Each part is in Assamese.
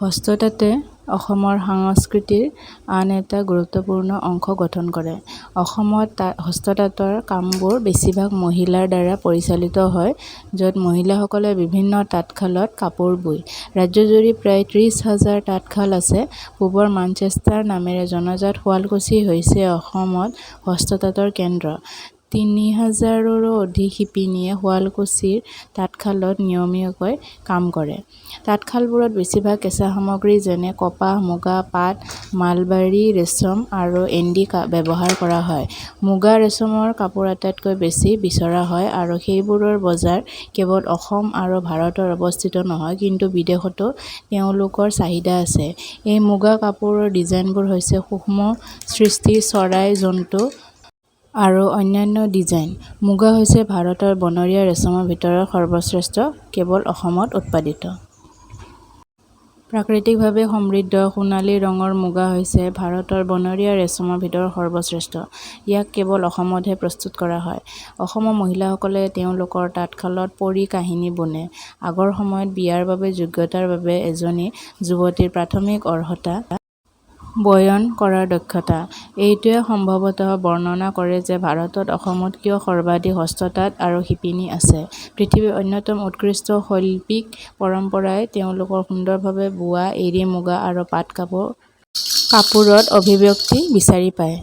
হস্ততাঁতে অসমৰ সংস্কৃতিৰ আন এটা গুৰুত্বপূৰ্ণ অংশ গঠন কৰে। অসমত হস্ততাঁতৰ কামবোৰ বেছিভাগ মহিলাৰ দ্বাৰা পৰিচালিত হয়, য'ত মহিলাসকলে বিভিন্ন তাঁতশালত কাপোৰ বয়। ৰাজ্যজুৰি প্ৰায় 30,000 তাঁতশাল আছে। পূবৰ মানচেষ্টাৰ নামেৰে জনাজাত শুৱালকুছি হৈছে অসমত হস্ততাঁতৰ কেন্দ্ৰ। 3,000ৰো অধিক শিপিনীয়ে শুৱালকুছিৰ তাঁতশালত নিয়মীয়াকৈ কাম কৰে। তাঁতশালবোৰত বেছিভাগ কেঁচা সামগ্ৰী যেনে কপাহ, মুগা, পাট, মালবাৰী ৰেচম আৰু এণ্ডি ব্যৱহাৰ কৰা হয়। মুগা ৰেচমৰ কাপোৰ আটাইতকৈ বেছি বিচৰা হয় আৰু সেইবোৰৰ বজাৰ কেৱল অসম আৰু ভাৰতত অৱস্থিত নহয়, কিন্তু বিদেশতো তেওঁলোকৰ চাহিদা আছে। এই মুগা কাপোৰৰ ডিজাইনবোৰ হৈছে সূক্ষ্ম সৃষ্টি, চৰাই, জন্তু আৰু অন্যান্য ডিজাইন। মুগা হৈছে ভাৰতৰ বনৰীয়া ৰেচমৰ ভিতৰত সৰ্বশ্ৰেষ্ঠ, কেৱল অসমত উৎপাদিত। প্ৰাকৃতিকভাৱে সমৃদ্ধ সোণালী ৰঙৰ মুগা হৈছে ভাৰতৰ বনৰীয়া ৰেচমৰ ভিতৰত সৰ্বশ্ৰেষ্ঠ। ইয়াক কেৱল অসমতহে প্ৰস্তুত কৰা হয়। অসমৰ মহিলাসকলে তেওঁলোকৰ তাঁতশালত পৰী কাহিনী বুনে। আগৰ সময়ত বিয়াৰ বাবে যোগ্যতাৰ বাবে এজনী যুৱতীৰ প্ৰাথমিক অৰ্হতা বয়ন কৰাৰ দক্ষতা। এইটোৱে সম্ভৱতঃ বৰ্ণনা কৰে যে ভাৰতত অসমত কিয় সৰ্বাধিক হস্ততাঁত আৰু শিপিনী আছে। পৃথিৱীৰ অন্যতম উৎকৃষ্ট শৈল্পিক পৰম্পৰাই তেওঁলোকৰ সুন্দৰভাৱে বোৱা এৰী মুগা আৰু পাট কাপোৰত অভিব্যক্তি বিচাৰি পায়।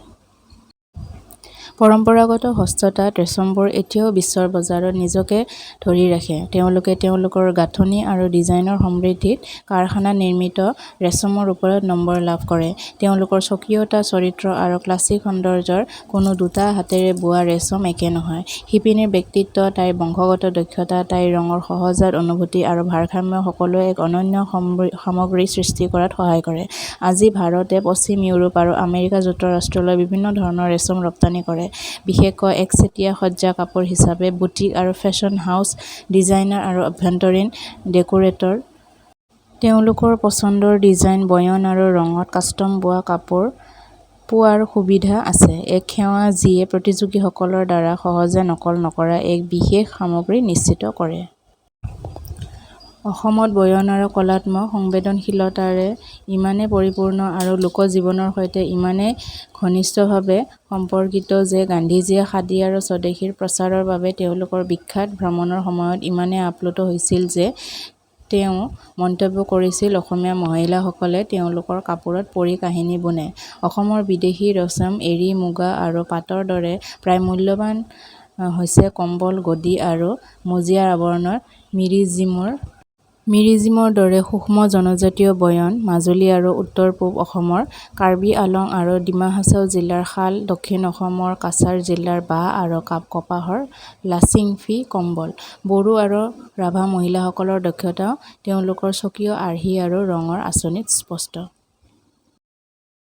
পৰম্পৰাগত হস্ততাঁত ৰেচমবোৰ এতিয়াও বিশ্বৰ বজাৰত নিজকে ধৰি ৰাখে। তেওঁলোকে তেওঁলোকৰ গাঁথনি আৰু ডিজাইনৰ সমৃদ্ধিত কাৰখানা নিৰ্মিত ৰেচমৰ ওপৰত নম্বৰ লাভ কৰে। তেওঁলোকৰ স্বকীয়তা, চৰিত্ৰ আৰু ক্লাছিক সৌন্দৰ্যৰ কোনো দুটা হাতেৰে বোৱা ৰেচম একে নহয়। শিপিনীৰ ব্যক্তিত্ব, তাইৰ বংশগত দক্ষতা, তাইৰ ৰঙৰ সহজাত অনুভূতি আৰু ভাৰসাম্য সকলোৱে এক অনন্য সামগ্ৰী সৃষ্টি কৰাত সহায় কৰে। আজি ভাৰতে পশ্চিম ইউৰোপ আৰু আমেৰিকা যুক্তৰাষ্ট্ৰলৈ বিভিন্ন ধৰণৰ ৰেচম ৰপ্তানি কৰে, বিশেষকৈ একচেটিয়া সজ্জা কাপোৰ হিচাপে। বুটিক আৰু ফেশ্বন হাউচ ডিজাইনাৰ আৰু আভ্যন্তৰীণ ডেকোৰেটৰ তেওঁলোকৰ পচন্দৰ ডিজাইন, বয়ন আৰু ৰঙত কাষ্টম বোৱা কাপোৰ পোৱাৰ সুবিধা আছে। এক সেৱা যিয়ে প্ৰতিযোগীসকলৰ দ্বাৰা সহজে নকল নকৰা এক বিশেষ সামগ্ৰী নিশ্চিত কৰে। অসমত বয়ন আৰু কলাত্মক সংবেদনশীলতাৰে ইমানেই পৰিপূৰ্ণ আৰু লোকজীৱনৰ সৈতে ইমানেই ঘনিষ্ঠভাৱে সম্পৰ্কিত যে গান্ধীজীয়ে খাদী আৰু স্বদেশীৰ প্ৰচাৰৰ বাবে তেওঁলোকৰ বিখ্যাত ভ্ৰমণৰ সময়ত ইমানেই আপ্লুত হৈছিল যে তেওঁ মন্তব্য কৰিছিল, অসমীয়া মহিলাসকলে তেওঁলোকৰ কাপোৰত পৰী কাহিনী বুনে। অসমৰ বিদেশী ৰেচম, এৰী, মুগা আৰু পাটৰ দৰে প্ৰায় মূল্যৱান হৈছে কম্বল, গদি আৰু মজিয়াৰ আৱৰণৰ মিৰিজিমৰ দৰে সূক্ষ্ম জনজাতীয় বয়ন। মাজুলী আৰু উত্তৰ-পূব অসমৰ কাৰ্বি আংলং আৰু ডিমা হাছাও জিলাৰ শাল, দক্ষিণ অসমৰ কাছাৰ জিলাৰ বাঁহ আৰু কপাহৰ লাচিংফি কম্বল। বড়ো আৰু ৰাভা মহিলাসকলৰ দক্ষতাও তেওঁলোকৰ স্বকীয় আৰ্হি আৰু ৰঙৰ আঁচনিত স্পষ্ট।